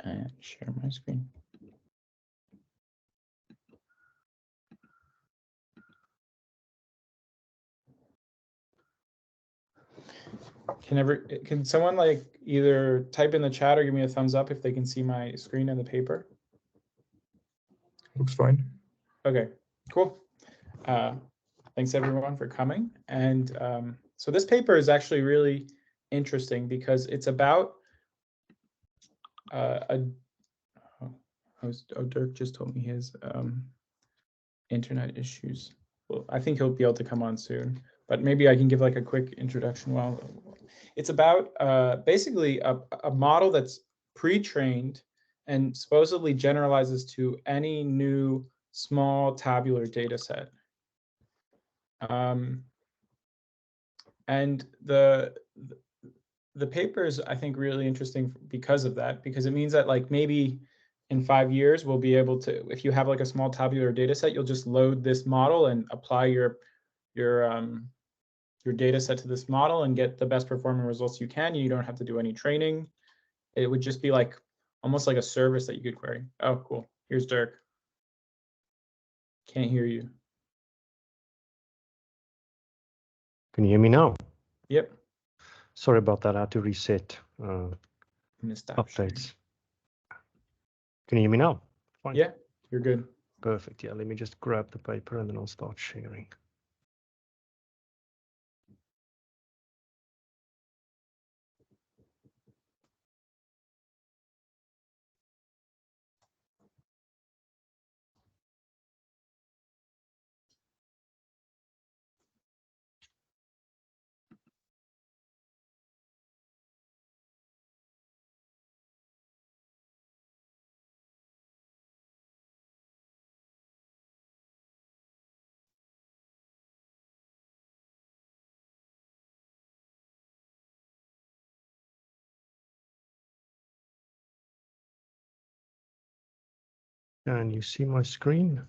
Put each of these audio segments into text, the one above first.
And share my screen. Can someone like either type in the chat or give me a thumbs up if they can see my screen and the paper? Looks fine. Okay, cool. Thanks everyone for coming. And so this paper is actually really interesting because it's about Dirk just told me his internet issues. Well, I think he'll be able to come on soon, but maybe I can give like a quick introduction. Well, it's about basically a model that's pre-trained and supposedly generalizes to any new small tabular data set. And the paper is, I think, really interesting because of that, because it means that like maybe in 5 years we'll be able to, if you have like a small tabular data set, you'll just load this model and apply your data set to this model and get the best performing results you can. You don't have to do any training. It would just be like almost like a service that you could query. Oh, cool. Here's Dirk. Can't hear you. Can you hear me now? Yep. Sorry about that. I had to reset updates. Sharing. Can you hear me now? Fine. Yeah, you're good. Perfect. Yeah, let me just grab the paper and then I'll start sharing. Can you see my screen?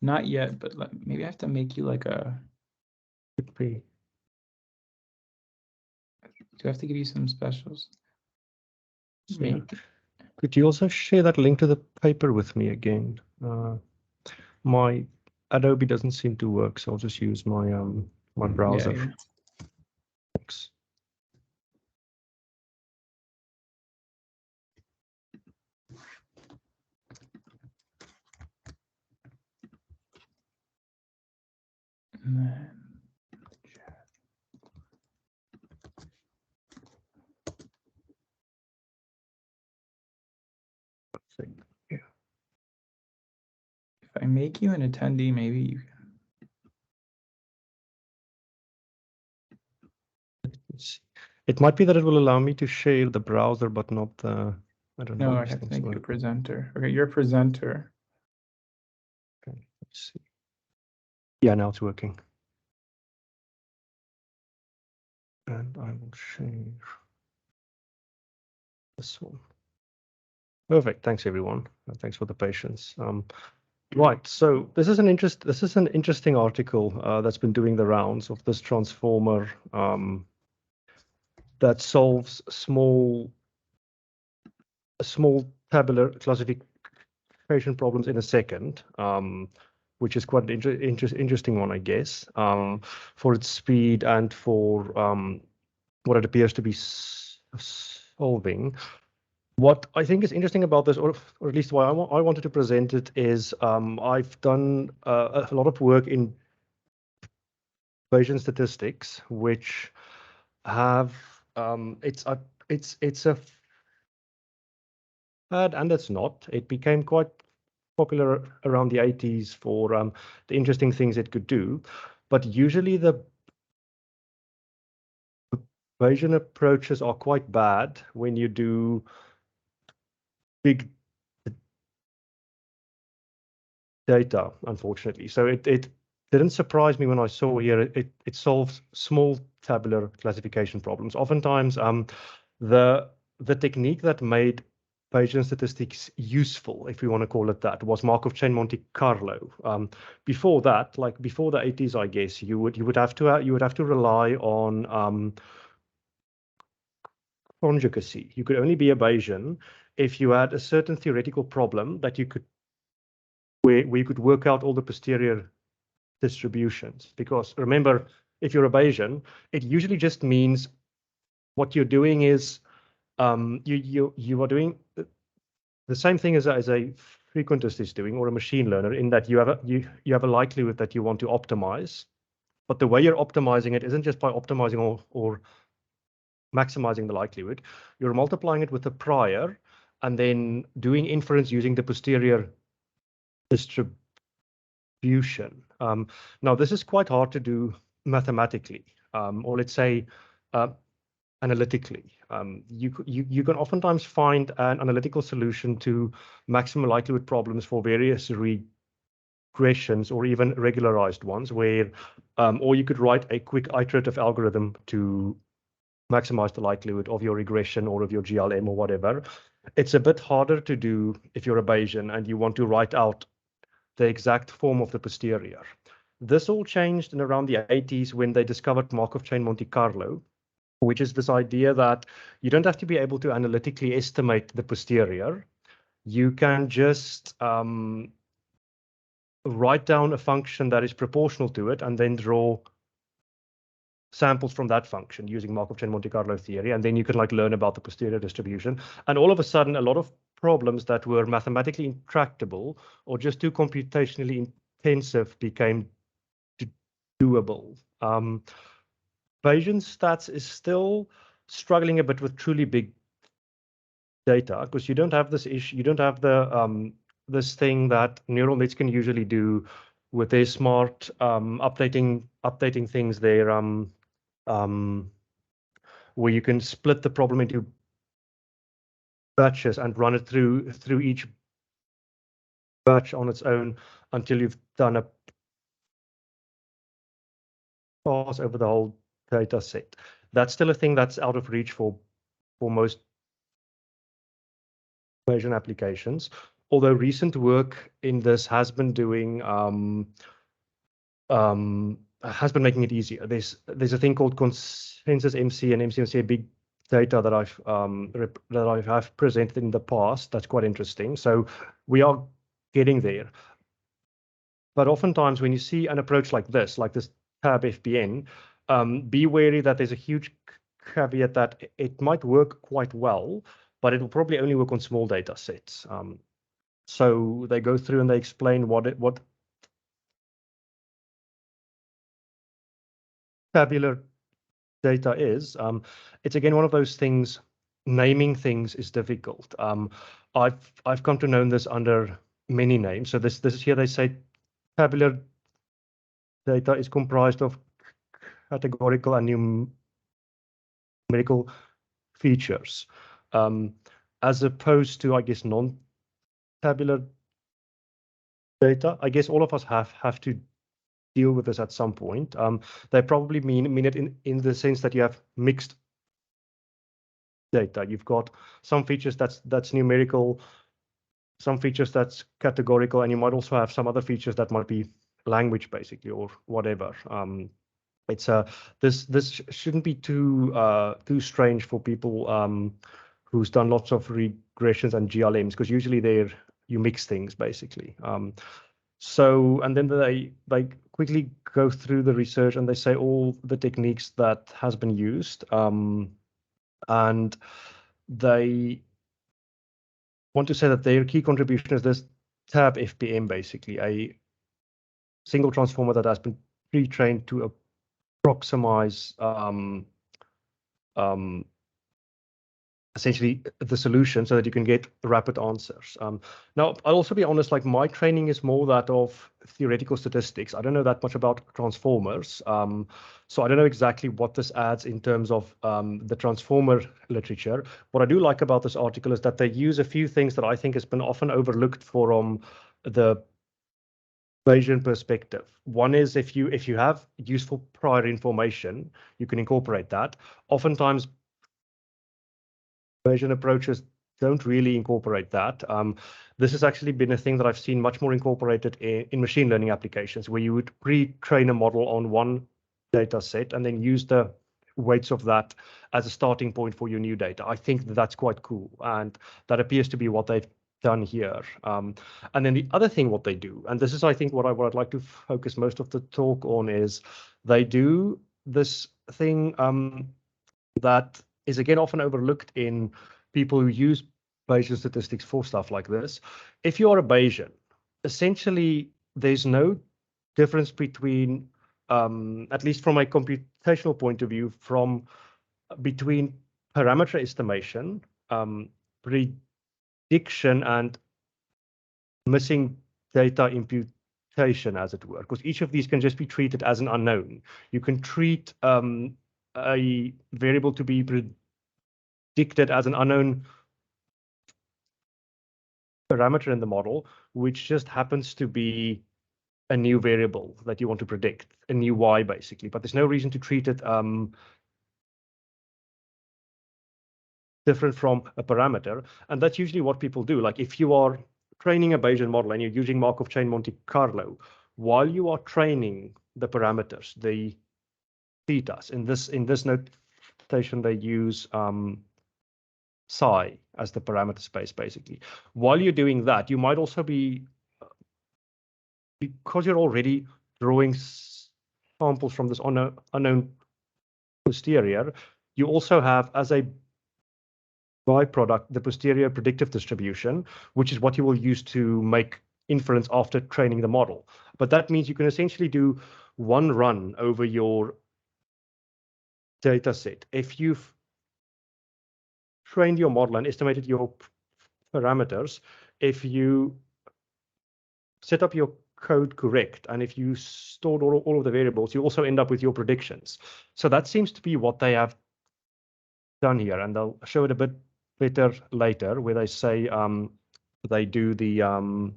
Not yet, but maybe I have to make you like a. Could be. Do I have to give you some specials? Yeah. Could you also share that link to the paper with me again? My Adobe doesn't seem to work, so I'll just use my my browser. Yeah. Thanks. And then Yeah. if I make you an attendee, maybe you can. Let's see. It might be that it will allow me to share the browser, but not the. I don't know. No, I have to make you a presenter. Okay, you're a presenter. Okay, let's see. Yeah, now it's working. And I will share this one. Perfect. Thanks, everyone. Thanks for the patience. Right. So this is an interesting article that's been doing the rounds of this transformer that solves small tabular classification problems in a second, which is quite an interesting one, I guess, for its speed and for what it appears to be solving. What I think is interesting about this, or at least why I wanted to present it, is I've done a lot of work in Bayesian statistics, which have it's a fad, and it's not. It became quite popular around the 80s for the interesting things it could do, but usually the Bayesian approaches are quite bad when you do big data, unfortunately. So it didn't surprise me when I saw here it solves small tabular classification problems. Oftentimes, the technique that made Bayesian statistics useful, if we want to call it that, was Markov chain Monte Carlo. Before that, like before the 80s, I guess you would have to rely on conjugacy. You could only be a Bayesian if you had a certain theoretical problem that you could, where you could work out all the posterior distributions. Because remember, if you're a Bayesian, it usually just means what you're doing is you are doing the same thing as a frequentist is doing, or a machine learner, in that you have a likelihood that you want to optimize, but the way you're optimizing it isn't just by optimizing or maximizing the likelihood. You're multiplying it with the prior and then doing inference using the posterior distribution. Now, this is quite hard to do mathematically, or let's say analytically. You can oftentimes find an analytical solution to maximum likelihood problems for various regressions or even regularized ones, where or you could write a quick iterative algorithm to maximize the likelihood of your regression or of your GLM or whatever. It's a bit harder to do if you're a Bayesian and you want to write out the exact form of the posterior. This all changed in around the 80s when they discovered Markov chain Monte Carlo, which is this idea that you don't have to be able to analytically estimate the posterior. You can just write down a function that is proportional to it and then draw samples from that function using Markov chain Monte Carlo theory, and then you can like learn about the posterior distribution. And all of a sudden, a lot of problems that were mathematically intractable or just too computationally intensive became doable. Bayesian stats is still struggling a bit with truly big data because you don't have this issue. You don't have the this thing that neural nets can usually do with their smart updating things there. Where you can split the problem into batches and run it through each batch on its own until you've done a pass over the whole data set. That's still a thing that's out of reach for most Bayesian applications. Although recent work in this has been doing has been making it easier. There's a thing called consensus MC and MCMC big data that I've presented in the past. That's quite interesting. So we are getting there. But oftentimes when you see an approach like this TabPFN, be wary that there's a huge caveat that it might work quite well, but it will probably only work on small data sets. So they go through and they explain what tabular data is. It's again one of those things. Naming things is difficult. I've come to know this under many names. So this is here they say tabular data is comprised of categorical and numerical features, as opposed to, I guess, non-tabular data. I guess all of us have to deal with this at some point. They probably mean it in the sense that you have mixed data. You've got some features that's numerical, some features that's categorical, and you might also have some other features that might be language basically or whatever. It's this shouldn't be too strange for people who's done lots of regressions and GLMs, because usually you mix things basically. So, and then they quickly go through the research and they say all the techniques that has been used, and they want to say that their key contribution is this TabFPM, basically a single transformer that has been pre-trained to approximize essentially the solution so that you can get rapid answers. Now, I'll also be honest, like my training is more that of theoretical statistics. I don't know that much about transformers. So I don't know exactly what this adds in terms of the transformer literature. What I do like about this article is that they use a few things that I think has been often overlooked from the Bayesian perspective. One is if you have useful prior information, you can incorporate that. Oftentimes, Bayesian approaches don't really incorporate that. This has actually been a thing that I've seen much more incorporated in machine learning applications, where you would pre-train a model on one data set and then use the weights of that as a starting point for your new data. I think that's quite cool, and that appears to be what they've done here. And then the other thing what they do, and this is I think what I'd like to focus most of the talk on, is they do this thing that is again often overlooked in people who use Bayesian statistics for stuff like this. If you are a Bayesian, essentially there's no difference between, at least from a computational point of view, between parameter estimation, prediction, and missing data imputation, as it were, because each of these can just be treated as an unknown. You can treat a variable to be predicted as an unknown parameter in the model, which just happens to be a new variable that you want to predict, a new y basically, but there's no reason to treat it different from a parameter. And that's usually what people do. Like if you are training a Bayesian model and you're using Markov chain Monte Carlo, while you are training the parameters, the thetas, in this notation they use psi as the parameter space basically. While you're doing that, you might also be, because you're already drawing samples from this unknown posterior, you also have as a byproduct the posterior predictive distribution, which is what you will use to make inference after training the model. But that means you can essentially do one run over your data set. If you've trained your model and estimated your parameters, if you set up your code correct, and if you stored all of the variables, you also end up with your predictions. So that seems to be what they have done here, and they'll show it a bit better later, where they say they do the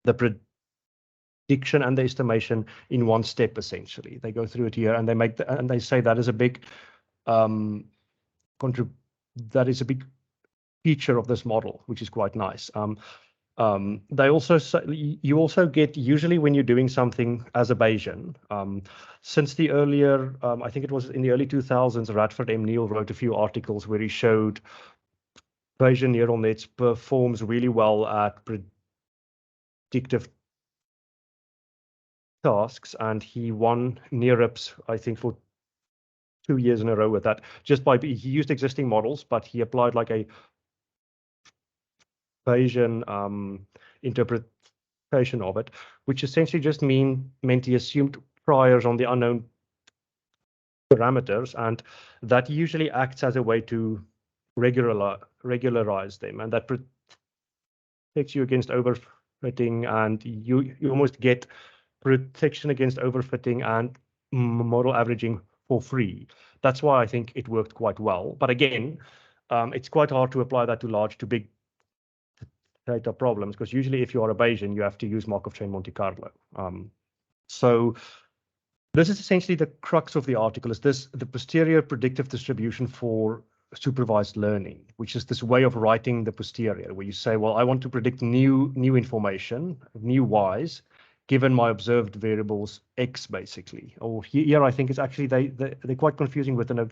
prediction and the estimation in one step. Essentially, they go through it here, and they make and they say that is a big that is a big feature of this model, which is quite nice. They also say you also get, usually when you're doing something as a Bayesian, since the earlier, I think it was in the early 2000s, Radford M. Neal wrote a few articles where he showed Bayesian neural nets performs really well at predictive tasks, and he won NeurIPS, I think, for 2 years in a row with that, just by, he used existing models, but he applied like a Bayesian interpretation of it, which essentially just meant he assumed priors on the unknown parameters, and that usually acts as a way to regularize them, and that protects you against overfitting, and you almost get protection against overfitting and model averaging for free. That's why I think it worked quite well. But again, it's quite hard to apply that to big data problems, because usually if you are a Bayesian, you have to use Markov chain Monte Carlo. So this is essentially the crux of the article, is the posterior predictive distribution for supervised learning, which is this way of writing the posterior, where you say, well, I want to predict new information, new y's, given my observed variables x, basically. Or here I think it's actually, they're quite confusing with the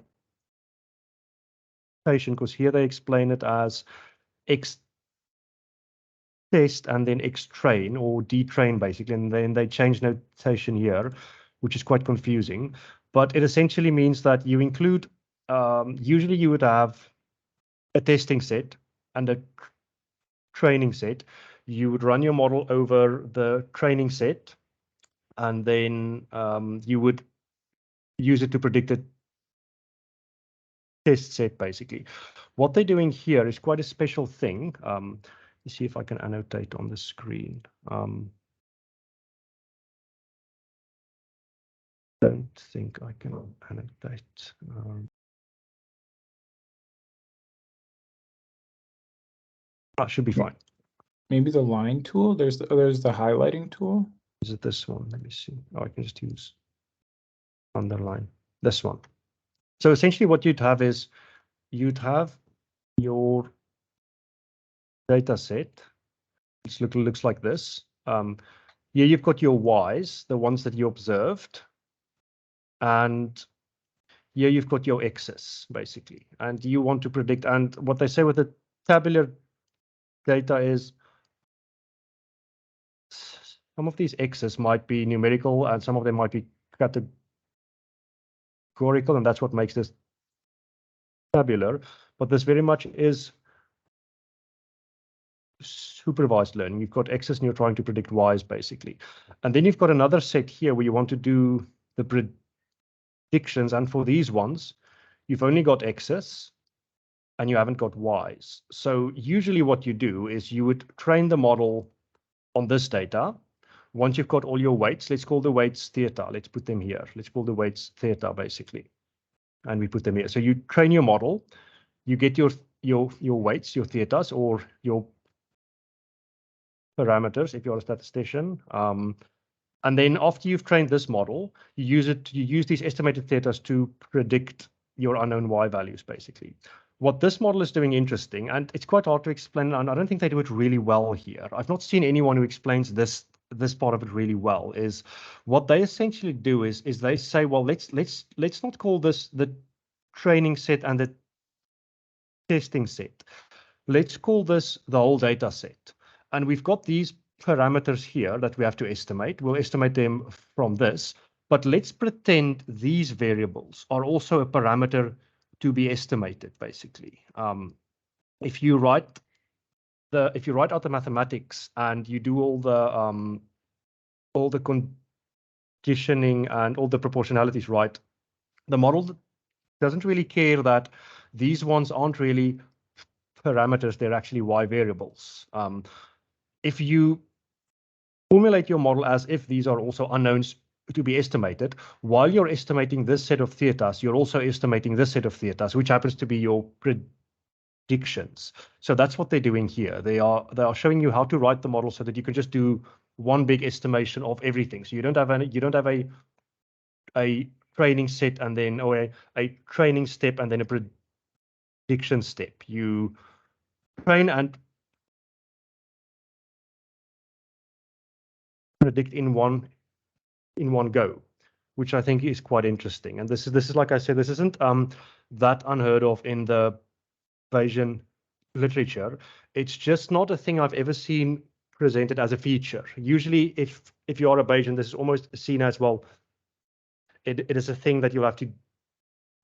notation, because here they explain it as x test and then x train, or d train basically, and then they change notation here, which is quite confusing. But it essentially means that you include, usually you would have a testing set and a training set. You would run your model over the training set, and then you would use it to predict a test set, basically. What they're doing here is quite a special thing. Let's see if I can annotate on the screen. Don't think I can annotate. That should be fine. Maybe the line tool. There's the highlighting tool. Is it this one? Let me see. Oh, I can just use underline this one. So essentially what you'd have is you'd have your data set, which looks like this. Here you've got your y's, the ones that you observed, and here you've got your x's basically, and you want to predict. And what they say with the tabular data is some of these x's might be numerical and some of them might be categorical, and that's what makes this tabular. But this very much is supervised learning. You've got x's and you're trying to predict y's basically. And then you've got another set here where you want to do the predictions, and for these ones, you've only got x's and you haven't got y's. So usually what you do is you would train the model on this data. Once you've got all your weights, let's call the weights theta. Let's put them here. Let's call the weights theta basically. And we put them here. So you train your model, you get your weights, your thetas, or your parameters if you're a statistician. And then after you've trained this model, you use these estimated thetas to predict your unknown y values basically. What this model is doing interesting, and it's quite hard to explain, and I don't think they do it really well here. I've not seen anyone who explains this part of it really well. Is what they essentially do is they say, well, let's not call this the training set and the testing set. Let's call this the whole data set. And we've got these parameters here that we have to estimate. We'll estimate them from this, but let's pretend these variables are also a parameter to be estimated basically. If you write out the mathematics and you do all the conditioning and all the proportionalities right, the model doesn't really care that these ones aren't really parameters, they're actually y variables. If you formulate your model as if these are also unknowns to be estimated, while you're estimating this set of thetas, you're also estimating this set of thetas, which happens to be your predictions. So that's what they're doing here. They are showing you how to write the model so that you can just do one big estimation of everything. So you don't have a training set and then a training step and then a prediction step. You train and predict in one go, which I think is quite interesting. And this is like I said, this isn't that unheard of in the Bayesian literature. It's just not a thing I've ever seen presented as a feature. Usually, if you are a Bayesian, this is almost seen as, well, it is a thing that you'll have to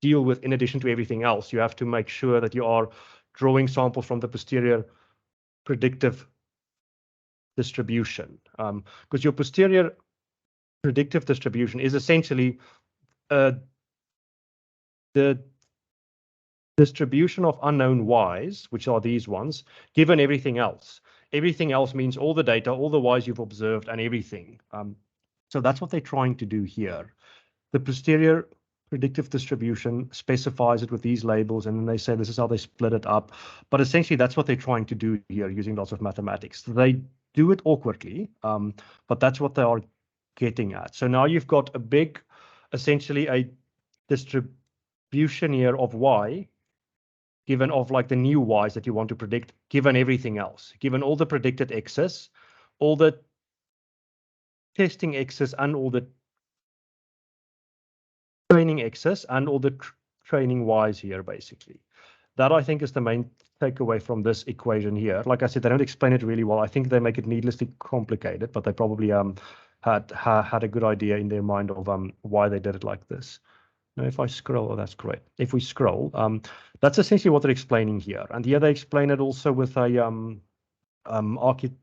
deal with in addition to everything else. You have to make sure that you are drawing samples from the posterior predictive distribution, because your posterior predictive distribution is essentially the distribution of unknown y's, which are these ones, given everything else. Everything else means all the data, all the y's you've observed, and everything. So that's what they're trying to do here. The posterior predictive distribution specifies it with these labels, and then they say this is how they split it up. But essentially, that's what they're trying to do here using lots of mathematics. They do it awkwardly, but that's what they are getting at. So now you've got a big, essentially a distribution here of y, given of like the new y's that you want to predict, given everything else, given all the predicted x's, all the testing x's, and all the training x's, and all the training y's here, basically. That, I think, is the main takeaway from this equation here. Like I said, they don't explain it really well. I think they make it needlessly complicated, but they probably had a good idea in their mind of why they did it like this. Now, if I scroll, oh, that's great. If we scroll, that's essentially what they're explaining here. And here they explain it also with a architecture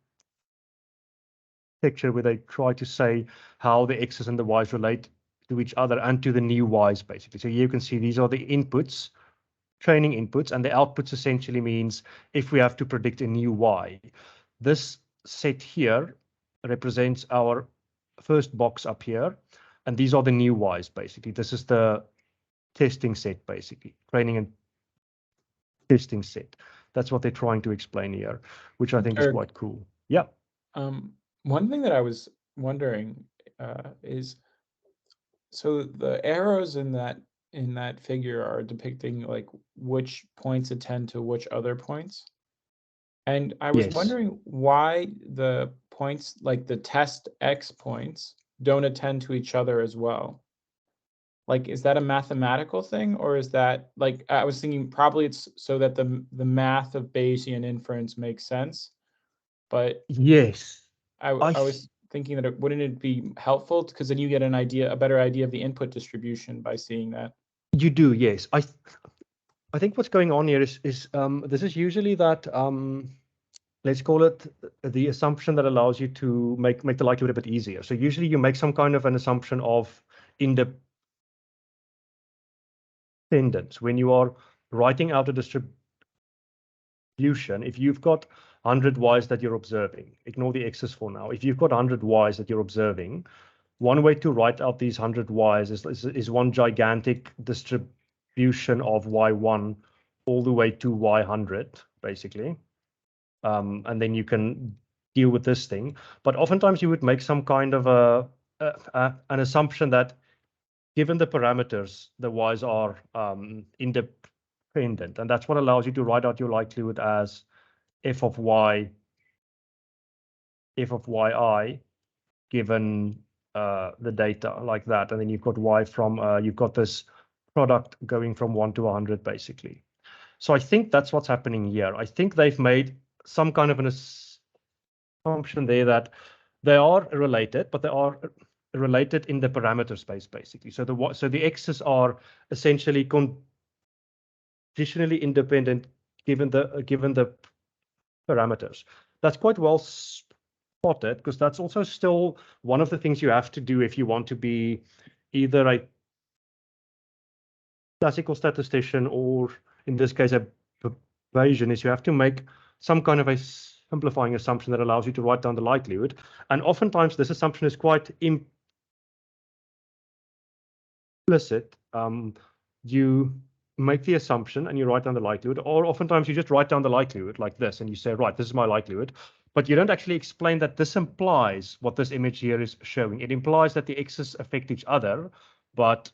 where they try to say how the x's and the y's relate to each other and to the new y's, basically. So here you can see these are the inputs, training inputs, and the outputs essentially means if we have to predict a new y. This set here represents our first box up here, and these are the new y's, basically. This is the testing set, basically, training and testing set. That's what they're trying to explain here, which I think is quite cool. Yeah. One thing that I was wondering is, so the arrows in that figure are depicting like which points attend to which other points. And I was wondering why the points, like the test X points, don't attend to each other as well. Like, is that a mathematical thing, or is that like, I was thinking probably it's so that the math of Bayesian inference makes sense, but Yes, I I was thinking that wouldn't it be helpful, because then you get a better idea of the input distribution by seeing that. you do, yes. I think what's going on here is this is usually that let's call it the assumption that allows you to make the likelihood a bit easier. So usually you make some kind of an assumption of independence when you are writing out a distribution. If you've got 100 y's that you're observing, ignore the x's for now. If you've got 100 y's that you're observing, one way to write out these 100 y's is one gigantic distribution of y1 all the way to y100, basically. And then you can deal with this thing. But oftentimes you would make some kind of an assumption that given the parameters, the y's are independent. And that's what allows you to write out your likelihood as f of yi given the data like that. And then you've got y from, you've got this product going from 1 to 100, basically. So I think that's what's happening here. I think they've made some kind of an assumption there that they are related, but they are related in the parameter space, basically. So the x's are essentially conditionally independent given the parameters. That's quite well spotted, because that's also still one of the things you have to do if you want to be either a classical statistician or, in this case, a Bayesian, is you have to make some kind of a simplifying assumption that allows you to write down the likelihood. And oftentimes this assumption is quite implicit. You make the assumption and you write down the likelihood, or oftentimes you just write down the likelihood like this and you say, right, this is my likelihood, but you don't actually explain that this implies what this image here is showing. It implies that the x's affect each other, but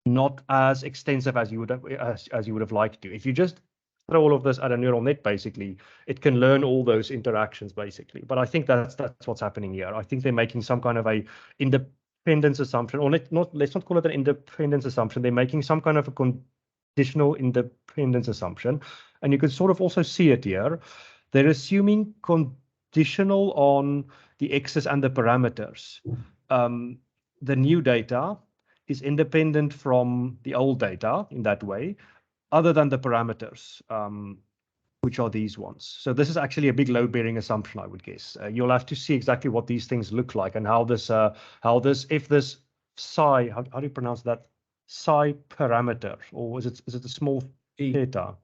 not as extensive as you would have liked to. If you just throw all of this at a neural net, basically, it can learn all those interactions, basically. But I think that's what's happening here. I think they're making some kind of a independence assumption, or let's not call it an independence assumption. They're making some kind of a conditional independence assumption, and you can sort of also see it here. They're assuming conditional on the x's and the parameters. The new data is independent from the old data in that way, other than the parameters, which are these ones. So this is actually a big load-bearing assumption, I would guess. You'll have to see exactly what these things look like and how this if this psi, how do you pronounce that? Psi parameter, or is it a small theta?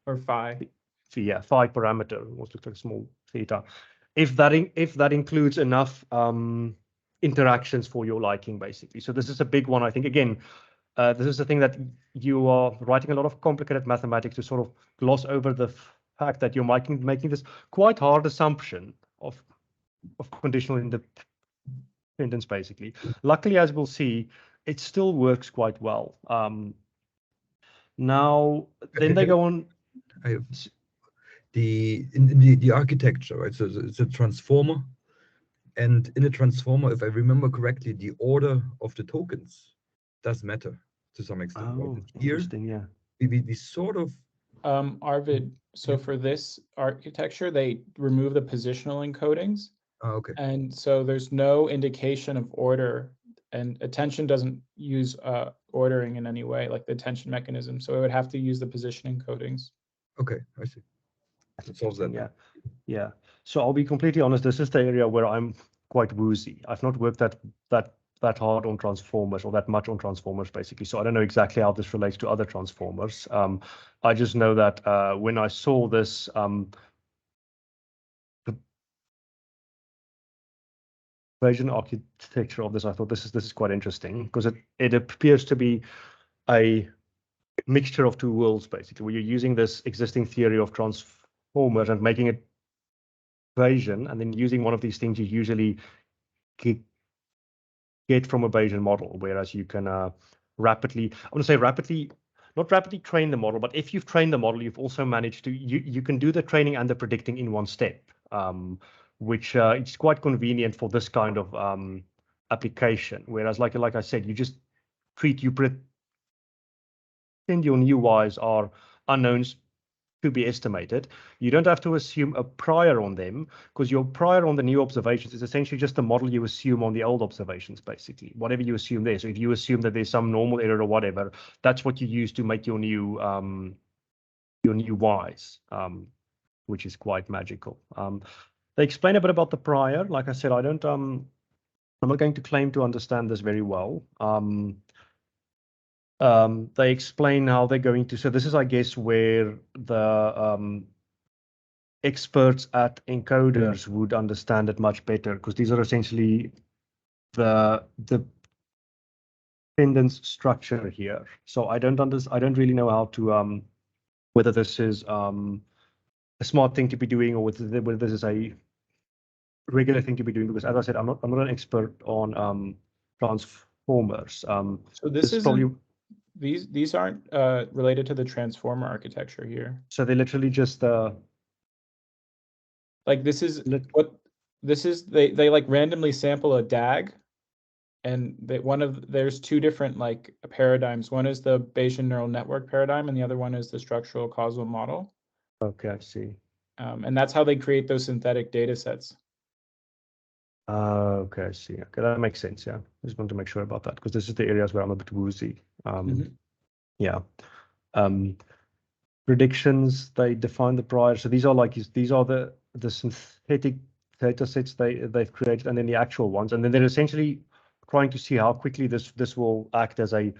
Or phi. Yeah, phi parameter, almost looks like a small theta. If that includes enough interactions for your liking, basically. So this is a big one, I think. Again, this is the thing that you are writing a lot of complicated mathematics to sort of gloss over the fact that you're making this quite hard assumption of conditional independence, basically. Luckily, as we'll see, it still works quite well. Now, then they go on. I have the architecture, right? So it's a transformer. And in a transformer, if I remember correctly, the order of the tokens does matter to some extent. Oh, right? interesting, yeah. We sort of... Arvid, so for this architecture, they remove the positional encodings. Okay. And so there's no indication of order, and attention doesn't use ordering in any way, like the attention mechanism. So it would have to use the position encodings. Okay, I see. That solves that. Yeah. So I'll be completely honest, this is the area where I'm quite woozy. I've not worked that hard on transformers, or that much on transformers, basically. So I don't know exactly how this relates to other transformers. I just know that when I saw this, the Bayesian architecture of this, I thought this is quite interesting, because it appears to be a mixture of two worlds, basically, where you're using this existing theory of transformers and making it Bayesian, and then using one of these things you usually get from a Bayesian model, whereas you can rapidly, I want to say rapidly, not rapidly train the model, but if you've trained the model, you've also managed to, you can do the training and the predicting in one step, which it's quite convenient for this kind of application. Whereas, like I said, you just treat you pretend your new y's are unknowns to be estimated. You don't have to assume a prior on them, because your prior on the new observations is essentially just the model you assume on the old observations, basically. Whatever you assume there. So if you assume that there's some normal error or whatever, that's what you use to make your new y's, which is quite magical. They explain a bit about the prior. Like I said, I'm not going to claim to understand this very well. They explain how they're going to, so this is, I guess, where the experts at encoders would understand it much better, because these are essentially the dependence structure here. So I don't really know how to whether this is a smart thing to be doing, or whether this is a regular thing to be doing, because as I said, I'm not an expert on transformers. So this is probably these aren't related to the transformer architecture here. So they're literally just like this is what this is. They like randomly sample a DAG, and there's two different like paradigms. One is the Bayesian neural network paradigm, and the other one is the structural causal model. Okay, I see. And that's how they create those synthetic data sets. Okay, I see. Okay, that makes sense. Yeah, I just want to make sure about that, because this is the areas where I'm a bit woozy. Yeah. Predictions, they define the prior. So these are the synthetic data sets they've created, and then the actual ones, and then they're essentially trying to see how quickly this will act as a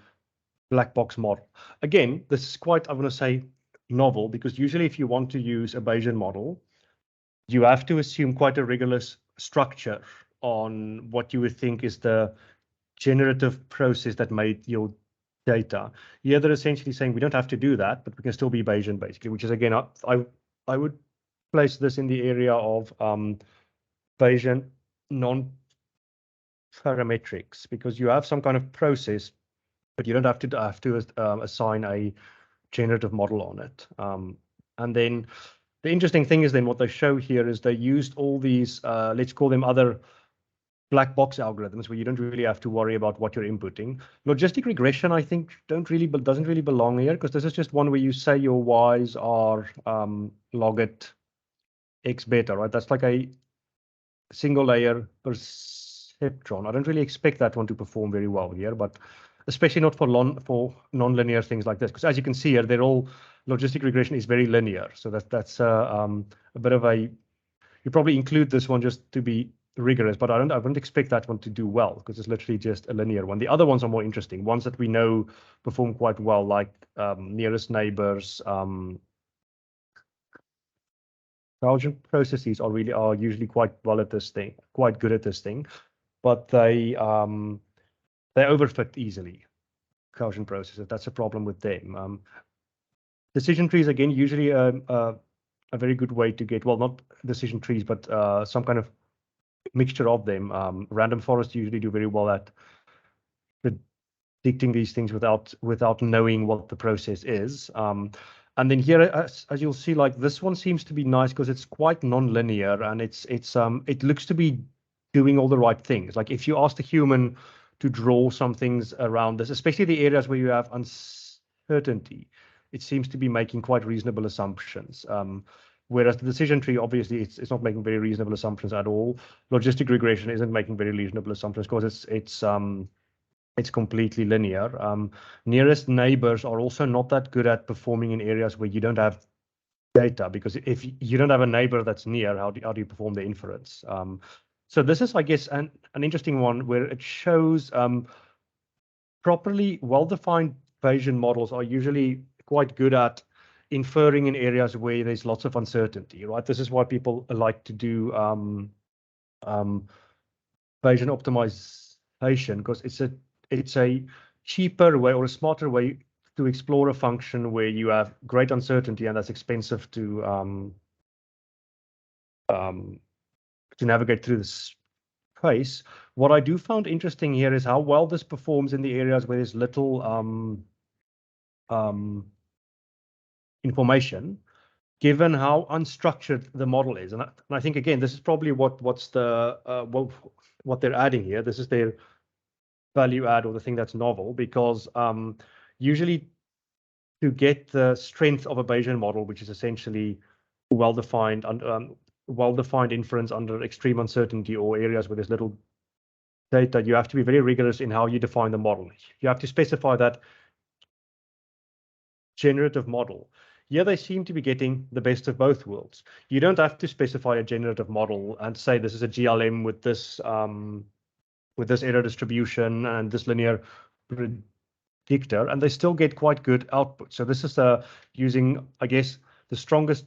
black box model. Again, this is quite, I want to say, novel, because usually if you want to use a Bayesian model, you have to assume quite a rigorous structure on what you would think is the generative process that made your data. Here they're essentially saying we don't have to do that, but we can still be Bayesian, basically, which is, again, I would place this in the area of Bayesian nonparametrics, because you have some kind of process, but you don't have to assign a generative model on it. And then the interesting thing is then what they show here is they used all these, let's call them other black box algorithms, where you don't really have to worry about what you're inputting. Logistic regression, I think, doesn't really belong here, because this is just one where you say your y's are log it x beta, right? That's like a single layer perceptron. I don't really expect that one to perform very well here, but especially not for non-linear things like this, because as you can see here, logistic regression is very linear. So that's a bit of a, you probably include this one just to be rigorous, but I don't expect that one to do well, because it's literally just a linear one. The other ones are more interesting, ones that we know perform quite well, like nearest neighbors. Gaussian processes are usually quite good at this thing, but they overfit easily. Gaussian processes, that's a problem with them. Decision trees, again, usually a very good way to get, well, not decision trees, but some kind of mixture of them. Random forests usually do very well at predicting these things without knowing what the process is. And then here, as you'll see, like this one seems to be nice because it's quite non-linear, and it looks to be doing all the right things. Like if you ask the human to draw some things around this, especially the areas where you have uncertainty, it seems to be making quite reasonable assumptions. Whereas the decision tree, obviously, it's not making very reasonable assumptions at all. Logistic regression isn't making very reasonable assumptions because it's completely linear. Nearest neighbors are also not that good at performing in areas where you don't have data, because if you don't have a neighbor that's near, how do you perform the inference? So this is, I guess, an interesting one where it shows properly well-defined Bayesian models are usually quite good at inferring in areas where there's lots of uncertainty, right? This is why people like to do Bayesian optimization, because it's a cheaper way or a smarter way to explore a function where you have great uncertainty, and that's expensive to navigate through this space. What I do found interesting here is how well this performs in the areas where there's little information, given how unstructured the model is. And I think, again, this is probably what they're adding here. This is their value add or the thing that's novel, because usually to get the strength of a Bayesian model, which is essentially well-defined inference under extreme uncertainty or areas where there's little data, you have to be very rigorous in how you define the model. You have to specify that generative model. Here they seem to be getting the best of both worlds. You don't have to specify a generative model and say this is a GLM with this error distribution and this linear predictor, and they still get quite good output. So this is using, I guess, the strongest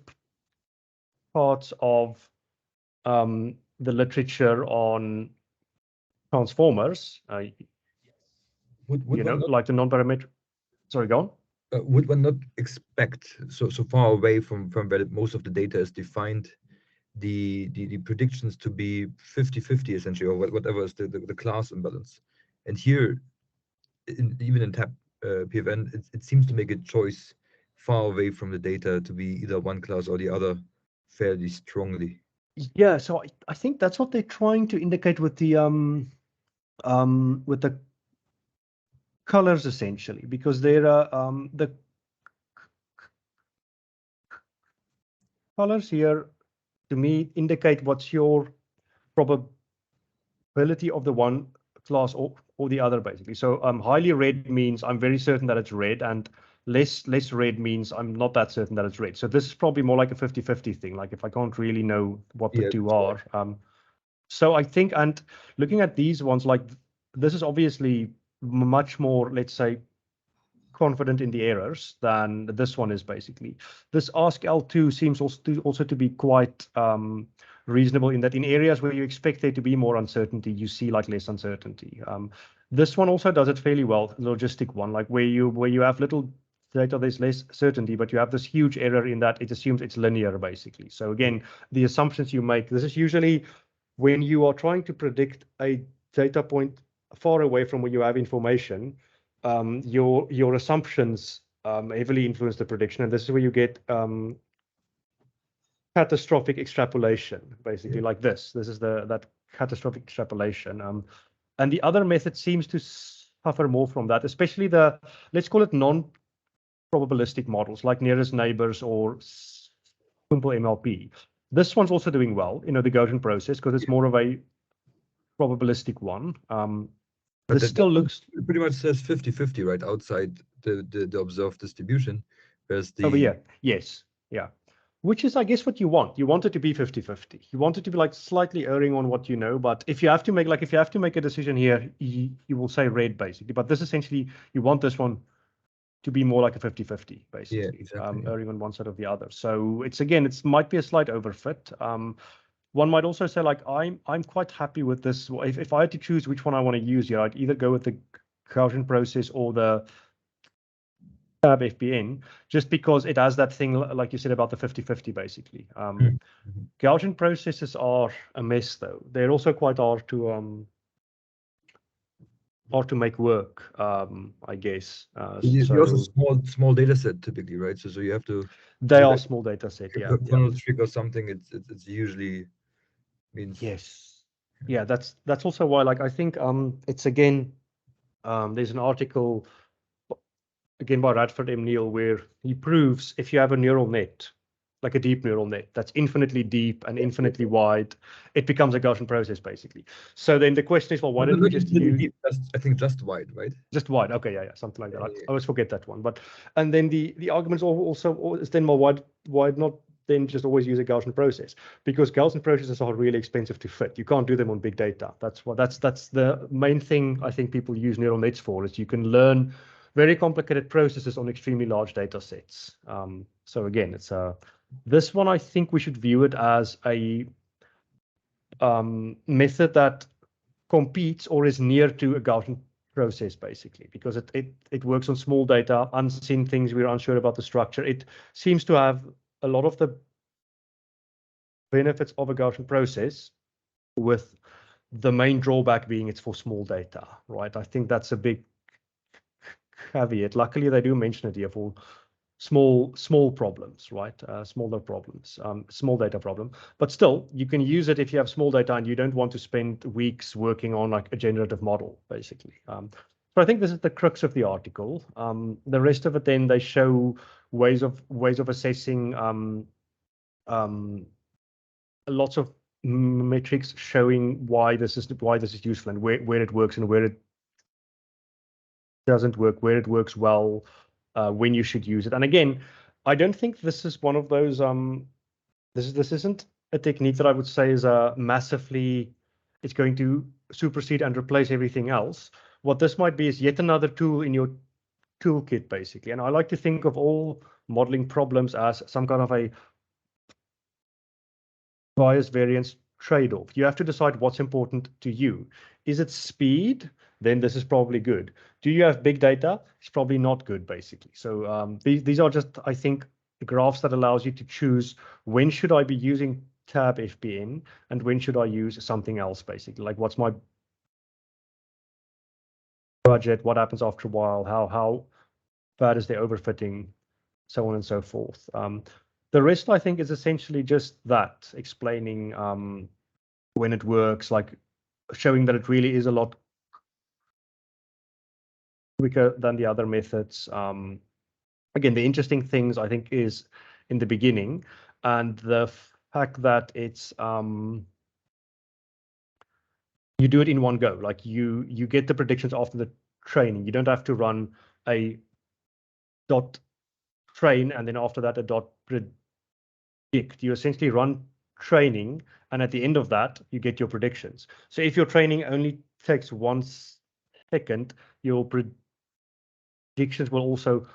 parts of the literature on transformers, like the non-parametric. Sorry, go on. Would one not expect, so far away from where most of the data is defined, the predictions to be 50-50 essentially, or whatever is the class imbalance? And here, even in TabPFN, it seems to make a choice far away from the data to be either one class or the other fairly strongly. Yeah, so I think that's what they're trying to indicate with the colors essentially, because there are the colors here to me indicate what's your probability of the one class or the other, basically. So highly red means I'm very certain that it's red, and less red means I'm not that certain that it's red. So this is probably more like a 50-50 thing, like if I can't really know what the two are. So I think, and looking at these ones, like this is obviously much more, let's say, confident in the errors than this one is, basically. This ask L2 seems also to be quite reasonable in that in areas where you expect there to be more uncertainty, you see like less uncertainty. This one also does it fairly well, the logistic one, like where you have little data, there's less certainty, but you have this huge error in that it assumes it's linear, basically. So again, the assumptions you make, this is usually when you are trying to predict a data point far away from where you have information, your assumptions heavily influence the prediction, and this is where you get catastrophic extrapolation, basically, like this. This is that catastrophic extrapolation. And the other method seems to suffer more from that, especially the, let's call it non-probabilistic models, like nearest neighbors or simple MLP. This one's also doing well, the Gaussian process, because it's more of a probabilistic one. But this still looks pretty much says 50-50 right outside the observed distribution. Whereas over here, yes, yeah. Which is, I guess, what you want. You want it to be 50-50. You want it to be like slightly erring on what you know, but if you have to make a decision here, you will say red, basically. But this essentially, you want this one to be more like a 50-50, basically, yeah, exactly, erring on one side or the other. So it's, again, it might be a slight overfit. One might also say, like, I'm quite happy with this. If I had to choose which one I want to use here, I'd either go with the Gaussian process or the TabPFN, just because it has that thing, like you said, about the 50-50, basically. Gaussian processes are a mess, though. They're also quite hard to make work, I guess. You're also small data set typically, right? So you have to. They are small data set, yeah. One trick or something, it's usually means. Yes, yeah. That's also why, like, I think it's again, there's an article again by Radford M. Neal where he proves if you have a neural net, like a deep neural net that's infinitely deep and infinitely wide, it becomes a Gaussian process, basically. So then the question is, well, why don't we just use I think just wide, right? Just wide. Okay, yeah, something like that. I always forget that one. But and then the argument also is then, well, why not then just always use a Gaussian process? Because Gaussian processes are really expensive to fit. You can't do them on big data. That's the main thing I think people use neural nets for, is you can learn very complicated processes on extremely large data sets. So again, it's this one, I think we should view it as a method that competes or is near to a Gaussian process, basically, because it works on small data, unseen things, we're unsure about the structure. It seems to have a lot of the benefits of a Gaussian process, with the main drawback being it's for small data, right? I think that's a big caveat. Luckily, they do mention it here for small problems, right? Smaller problems, small data problem. But still, you can use it if you have small data and you don't want to spend weeks working on like a generative model, basically. So I think this is the crux of the article. The rest of it, then they show ways of assessing lots of metrics showing why this is useful and where it works and where it doesn't work, where it works well, when you should use it. And again, I don't think this is one of those. This isn't a technique that I would say is massively. It's going to supersede and replace everything else. What this might be is yet another tool in your toolkit, basically. And I like to think of all modeling problems as some kind of a bias variance trade-off. You have to decide what's important to you. Is it speed? Then this is probably good. Do you have big data? It's probably not good, basically. So these are just, I think, graphs that allows you to choose when should I be using TabPFN and when should I use something else, basically. Like what's my budget? What happens after a while? How bad is the overfitting? So on and so forth. The rest, I think, is essentially just that, explaining when it works, like showing that it really is a lot quicker than the other methods. Again, the interesting things, I think, is in the beginning, and the fact that it's you do it in one go. Like you get the predictions after the training. You don't have to run a dot train and then after that a dot predict. You essentially run training, and at the end of that, you get your predictions. So if your training only takes 1 second, your predictions will also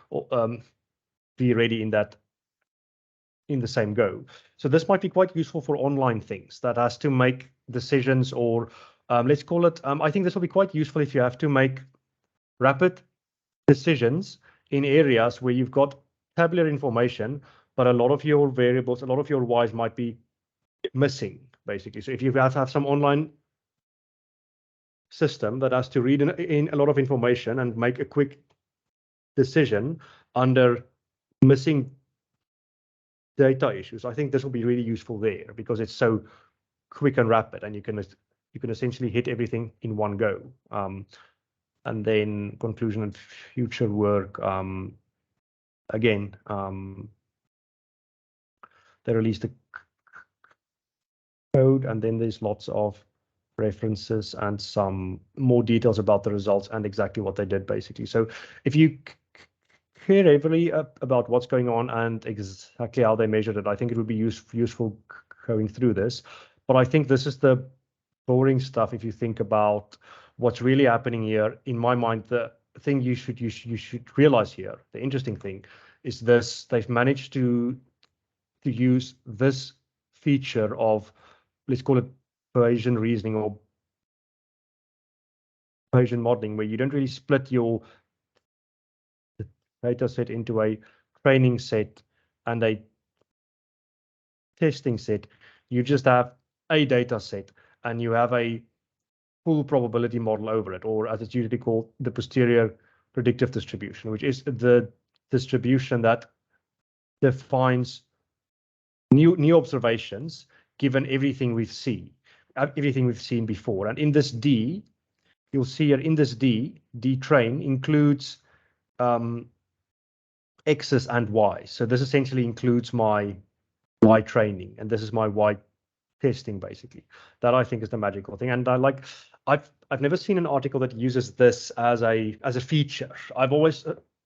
be ready in the same go. So this might be quite useful for online things that has to make decisions, or let's call it, I think this will be quite useful if you have to make rapid decisions in areas where you've got tabular information, but a lot of your variables, a lot of your Ys might be missing, basically. So if you have to have some online system that has to read in a lot of information and make a quick decision under missing data issues, I think this will be really useful there because it's so quick and rapid, and you can essentially hit everything in one go. And then conclusion and future work. Again, they released the code, and then there's lots of references and some more details about the results and exactly what they did, basically. So if you care heavily about what's going on and exactly how they measured it, I think it would be useful going through this. But I think this is the boring stuff if you think about what's really happening here. In my mind, the thing you should realize here, the interesting thing, is this: they've managed to use this feature of, let's call it Bayesian reasoning or Bayesian modeling, where you don't really split your data set into a training set and a testing set. You just have a data set and you have a full probability model over it, or as it's usually called, the posterior predictive distribution, which is the distribution that defines new observations given everything we've seen before. And in this D, you'll see here in this D train includes X's and Y's. So this essentially includes my Y training, and this is my Y testing, basically. That I think is the magical thing. And I've never seen an article that uses this as a feature. I've always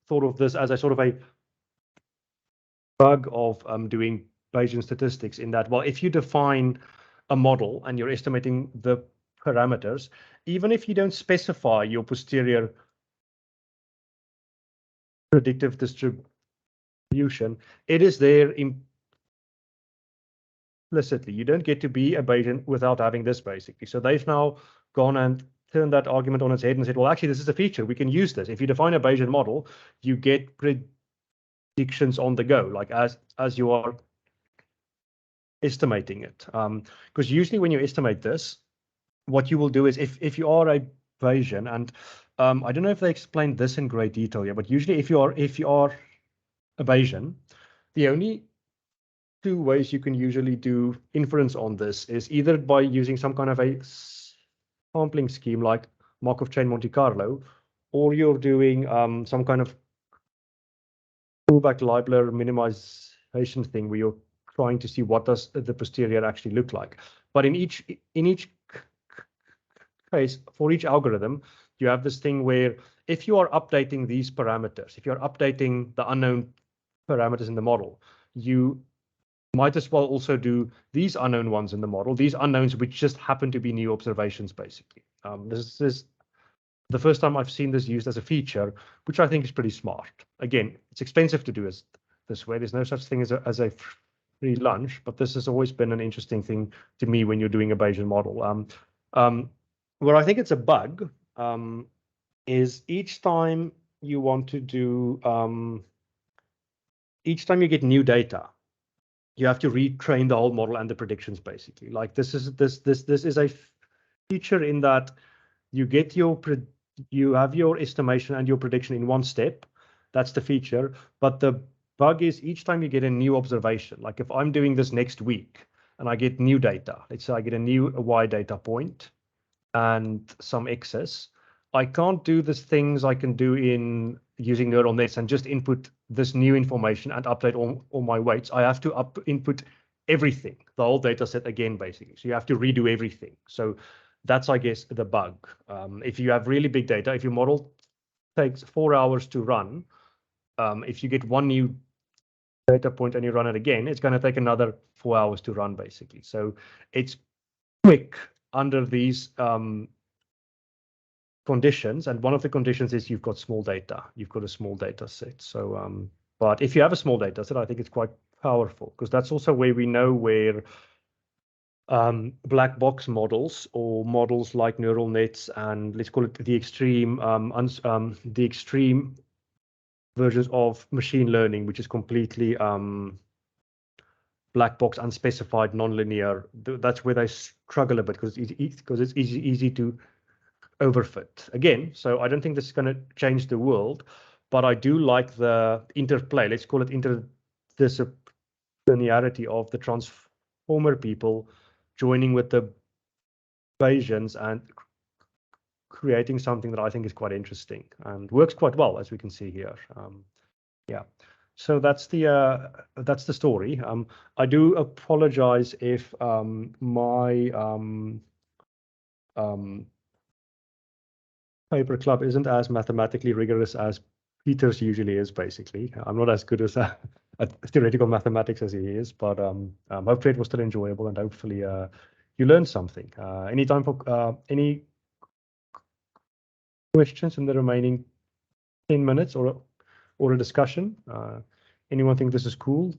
thought of this as a sort of a bug of doing Bayesian statistics, in that, well, if you define a model and you're estimating the parameters, even if you don't specify your posterior predictive distribution, it is there implicitly. You don't get to be a Bayesian without having this, basically. So they've now gone and turned that argument on its head and said, well, actually, this is a feature. We can use this. If you define a Bayesian model, you get predictions on the go, like as you are estimating it. Because usually when you estimate this, what you will do is, if you are a Bayesian, and I don't know if they explained this in great detail yet, but usually if you are Bayesian. The only two ways you can usually do inference on this is either by using some kind of a sampling scheme like Markov chain Monte Carlo, or you're doing some kind of Kullback-Leibler minimization thing where you're trying to see what does the posterior actually look like. But in each case, for each algorithm, you have this thing where if you are updating these parameters, if you're updating the unknown parameters in the model, you might as well also do these unknown ones in the model, these unknowns which just happen to be new observations, basically. This is the first time I've seen this used as a feature, which I think is pretty smart. Again, it's expensive to do this way. There's no such thing as a free lunch, but this has always been an interesting thing to me when you're doing a Bayesian model. Where I think it's a bug is each time you want to do, each time you get new data, you have to retrain the whole model and the predictions, basically. Like this is a feature in that you get you have your estimation and your prediction in one step. That's the feature. But the bug is each time you get a new observation, like if I'm doing this next week and I get new data, let's say I get a new Y data point and some X's, I can't do the things I can do in using neural nets and just input this new information and update all my weights. I have to input everything, the whole data set again, basically. So you have to redo everything. So that's, I guess, the bug. If you have really big data, if your model takes 4 hours to run, if you get one new data point and you run it again, it's going to take another 4 hours to run, basically. So it's quick under these conditions, and one of the conditions is you've got small data. You've got a small data set. So, but if you have a small data set, I think it's quite powerful, because that's also where we know where black box models or models like neural nets and let's call it the extreme versions of machine learning, which is completely black box, unspecified, nonlinear. That's where they struggle a bit, because it's easy to overfit again. So I don't think this is going to change the world, but I do like the interplay, let's call it interdisciplinarity of the transformer people joining with the Bayesians and creating something that I think is quite interesting and works quite well, as we can see here. Yeah, so that's the story. I do apologize if my paper club isn't as mathematically rigorous as Peter's usually is, basically. I'm not as good as at theoretical mathematics as he is, but hopefully it was still enjoyable, and hopefully you learned something. Any time for any questions in the remaining 10 minutes or a discussion? Anyone think this is cool?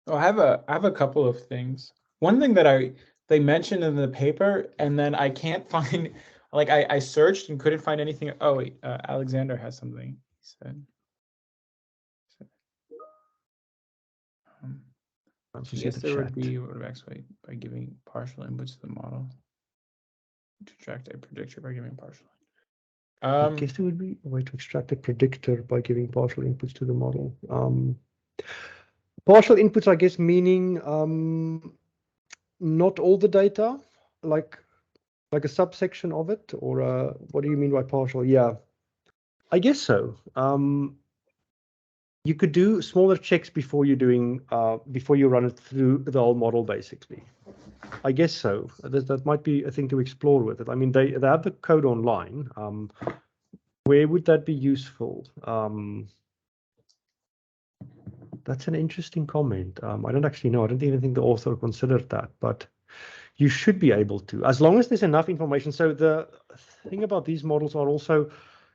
Oh, I have a couple of things. One thing that they mentioned in the paper, and then I can't find, like I searched and couldn't find anything. Oh wait, Alexander has something he said. I guess there would be by giving partial inputs to the model to extract a predictor by giving partial. I guess there would be a way to extract a predictor by giving partial inputs to the model. Partial inputs, I guess, meaning not all the data, like a subsection of it, or what do you mean by partial? Yeah, I guess so. You could do smaller checks before you're doing before you run it through the whole model, basically. I guess so. That might be a thing to explore with it. I mean, they have the code online. Where would that be useful? That's an interesting comment. I don't actually know. I don't even think the author considered that, but you should be able to, as long as there's enough information. So the thing about these models are also,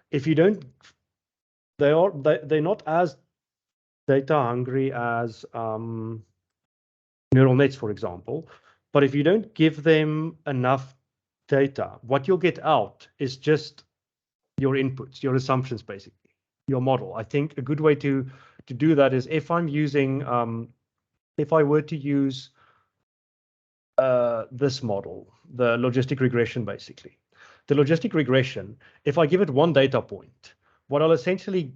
if you don't, they're not as data hungry as neural nets, for example. But if you don't give them enough data, what you'll get out is just your inputs, your assumptions, basically, your model. I think a good way to do that is if I'm using, if I were to use this model, the logistic regression, basically. The logistic regression, if I give it one data point, what I'll essentially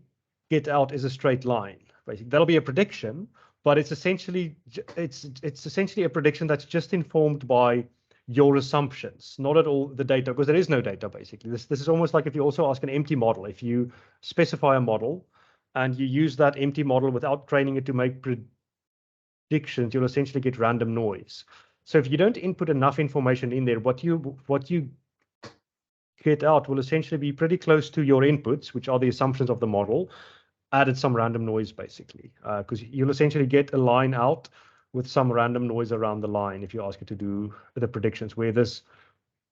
get out is a straight line. basically. That'll be a prediction, but it's essentially a prediction that's just informed by your assumptions, not at all the data, because there is no data basically. This is almost like if you also ask an empty model. If you specify a model and you use that empty model without training it to make predictions, you'll essentially get random noise. So if you don't input enough information in there, what you get out will essentially be pretty close to your inputs, which are the assumptions of the model, added some random noise basically, because you'll essentially get a line out with some random noise around the line if you ask it to do the predictions, where this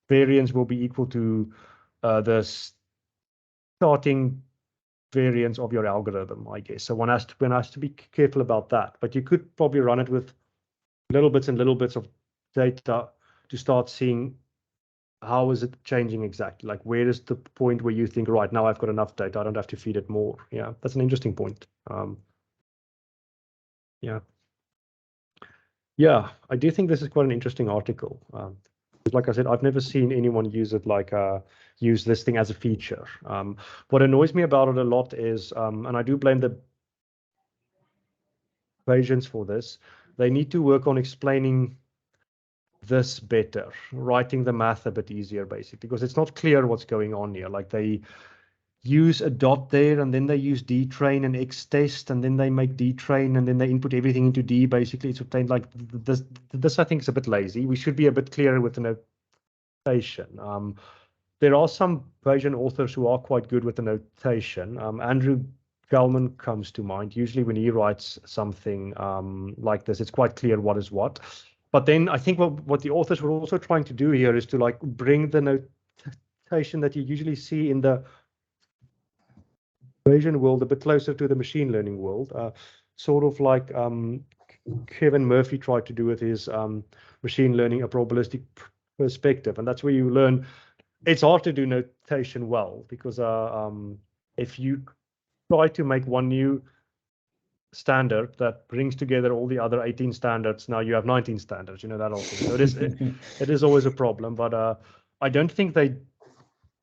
variance will be equal to the starting variance of your algorithm, I guess. So one has to be careful about that, but you could probably run it with little bits and little bits of data to start seeing how is it changing exactly? Like, where is the point where you think, right, now I've got enough data, I don't have to feed it more. Yeah, that's an interesting point. Yeah. Yeah, I do think this is quite an interesting article. Like I said, I've never seen anyone use it like use this thing as a feature. What annoys me about it a lot is, and I do blame the Bayesians for this, they need to work on explaining this better, writing the math a bit easier, basically, because it's not clear what's going on here. Like, they use a dot there, and then they use dtrain and xtest, and then they make dtrain, and then they input everything into D. Basically, it's obtained like this. This I think is a bit lazy. We should be a bit clearer with the notation. There are some Bayesian authors who are quite good with the notation. Andrew Gellman comes to mind. Usually when he writes something like this, it's quite clear what is what. But then I think what the authors were also trying to do here is to like bring the notation that you usually see in the Bayesian world a bit closer to the machine learning world, sort of like Kevin Murphy tried to do with his machine learning, a probabilistic perspective. And that's where you learn it's hard to do notation well, because if you try to make one new standard that brings together all the other 18 standards, now you have 19 standards, you know, that also. So it is always a problem, but I don't think they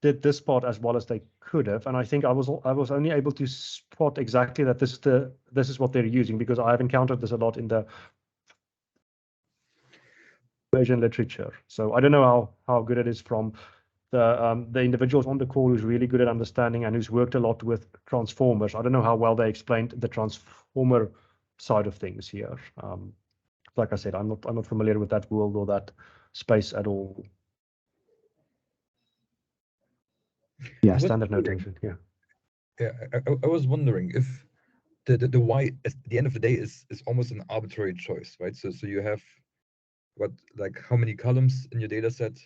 did this part as well as they could have. And I think I was only able to spot exactly that this is what they're using, because I have encountered this a lot in the Bayesian literature. So I don't know how good it is from the individuals on the call who's really good at understanding and who's worked a lot with transformers. I don't know how well they explained the transformer side of things here. Like I said, I'm not familiar with that world or that space at all. Yeah, standard notation. Yeah. Yeah, I was wondering if the y at the end of the day is almost an arbitrary choice, right? So you have like how many columns in your data set,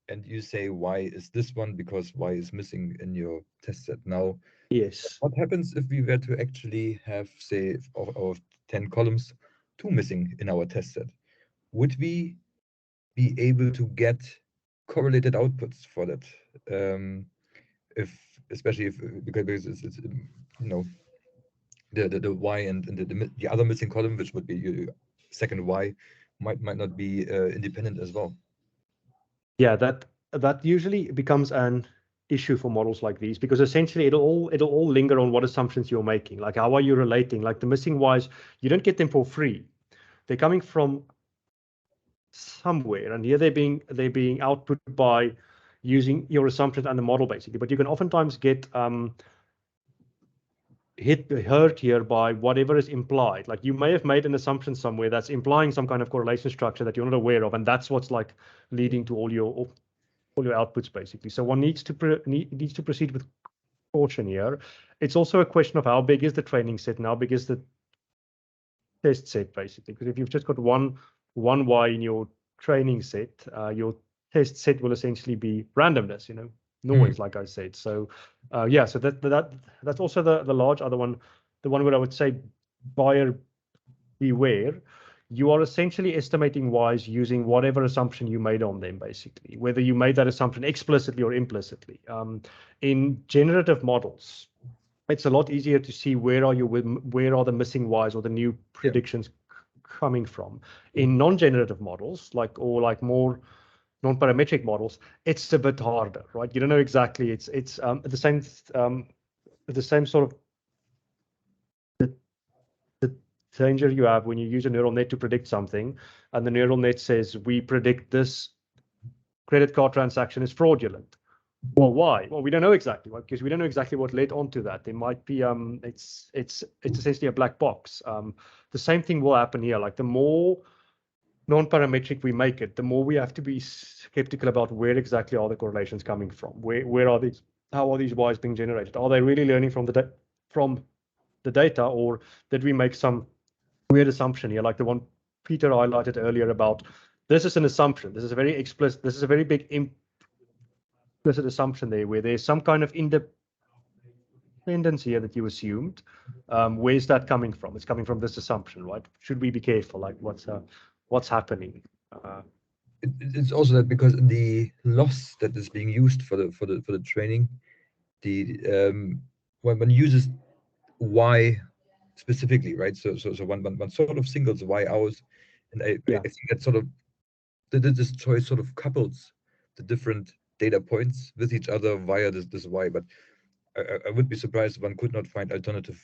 and you say y is this one because y is missing in your test set. Now, yes, what happens if we were to actually have, say, of 10 columns, 2 missing in our test set? Would we be able to get correlated outputs for that? Especially if because it's you know, the y and the other missing column, which would be your second y, might not be independent as well. Yeah, that usually becomes an issue for models like these, because essentially it'll all linger on what assumptions you're making. Like, how are you relating? Like, the missing y's, you don't get them for free. They're coming from somewhere, and here they're being output by using your assumptions and the model, basically. But you can oftentimes get hurt here by whatever is implied. Like, you may have made an assumption somewhere that's implying some kind of correlation structure that you're not aware of, and that's what's like leading to all your outputs, basically. So one needs to proceed with caution here. It's also a question of how big is the training set and how big is the test set, basically. Because if you've just got one y in your training set, your test set will essentially be randomness, you know, noise, like I said. So yeah, so that's also the large other one, the one where I would say buyer beware. You are essentially estimating y's using whatever assumption you made on them, basically, whether you made that assumption explicitly or implicitly. In generative models, it's a lot easier to see where are the missing y's or the new predictions coming from. In non-generative models, like more non-parametric models, it's a bit harder, right? You don't know exactly. It's the same sort of danger you have when you use a neural net to predict something, and the neural net says, we predict this credit card transaction is fraudulent. Well, why? Well, we don't know exactly why, because we don't know exactly what led on to that. There might be, it's essentially a black box. The same thing will happen here. Like the more non-parametric we make it, the more we have to be skeptical about where exactly are the correlations coming from. Where are these? How are these Ys being generated? Are they really learning from the data, or did we make some weird assumption here, like the one Peter highlighted earlier about this is an assumption. This is a very explicit. This is a very big implicit assumption there, where there's some kind of independence here that you assumed. Where's that coming from? It's coming from this assumption, right? Should we be careful? Like what's happening? It's also that because the loss that is being used for the training, when one uses Y specifically, right? So one sort of singles Y out, and I think that sort of this choice sort of couples the different data points with each other via this Y. But I would be surprised if one could not find alternative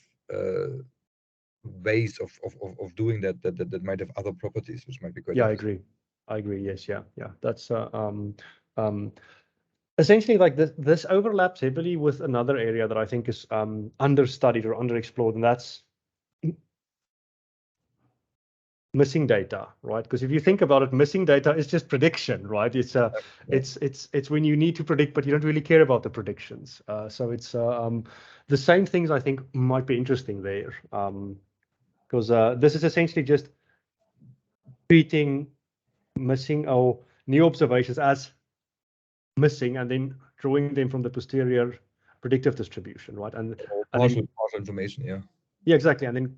ways of doing that might have other properties, which might be quite. Yeah, I agree. Yes, yeah. That's essentially like this overlaps heavily with another area that I think is understudied or underexplored, and that's missing data, right? Because if you think about it, missing data is just prediction, right? It's when you need to predict, but you don't really care about the predictions. So it's the same things I think might be interesting there, because this is essentially just treating missing or new observations as missing and then drawing them from the posterior predictive distribution, right? And partial information, yeah. Yeah, exactly. And then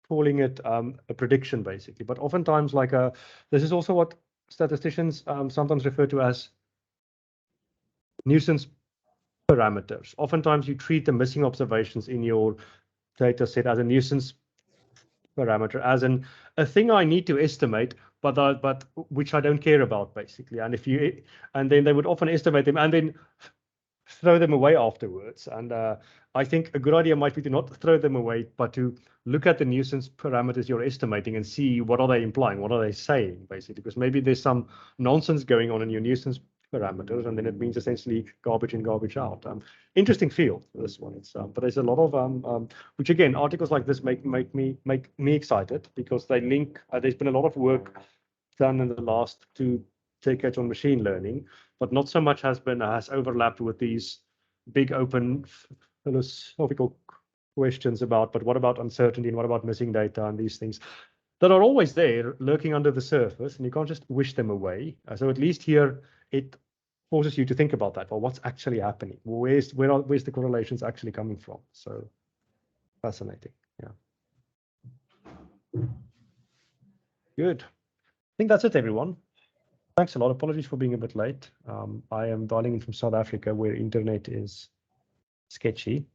calling it a prediction, basically. But oftentimes, like this is also what statisticians sometimes refer to as nuisance parameters. Oftentimes, you treat the missing observations in your data set as a nuisance parameter, as a thing I need to estimate, but which I don't care about, basically. And then they would often estimate them and then throw them away afterwards. And I think a good idea might be to not throw them away, but to look at the nuisance parameters you're estimating and see what are they implying, what are they saying, basically, because maybe there's some nonsense going on in your nuisance parameters, and then it means essentially garbage in, garbage out. Interesting field, this one. It's but there's a lot of which again, articles like this make me excited because they link. There's been a lot of work done in the last 2 decades on machine learning, but not so much has overlapped with these big open philosophical questions about, but what about uncertainty and what about missing data and these things that are always there lurking under the surface, and you can't just wish them away. So at least here it forces you to think about that. Well, what's actually happening? Where's the correlations actually coming from? So fascinating. Yeah. Good. I think that's it, everyone. Thanks a lot. Apologies for being a bit late. I am dialing in from South Africa, where internet is sketchy,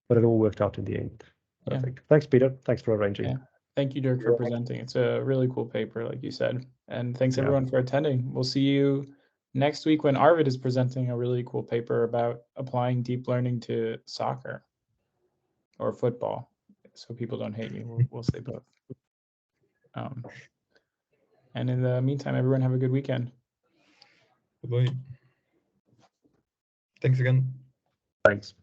but it all worked out in the end. Perfect. Yeah. Thanks, Peter. Thanks for arranging. Yeah. Thank you, Dirk, for presenting. It's a really cool paper, like you said. And thanks everyone for attending. We'll see you next week when Arvid is presenting a really cool paper about applying deep learning to soccer or football, so people don't hate me. We'll say both. And in the meantime, everyone have a good weekend. Bye-bye. Thanks again. Thanks.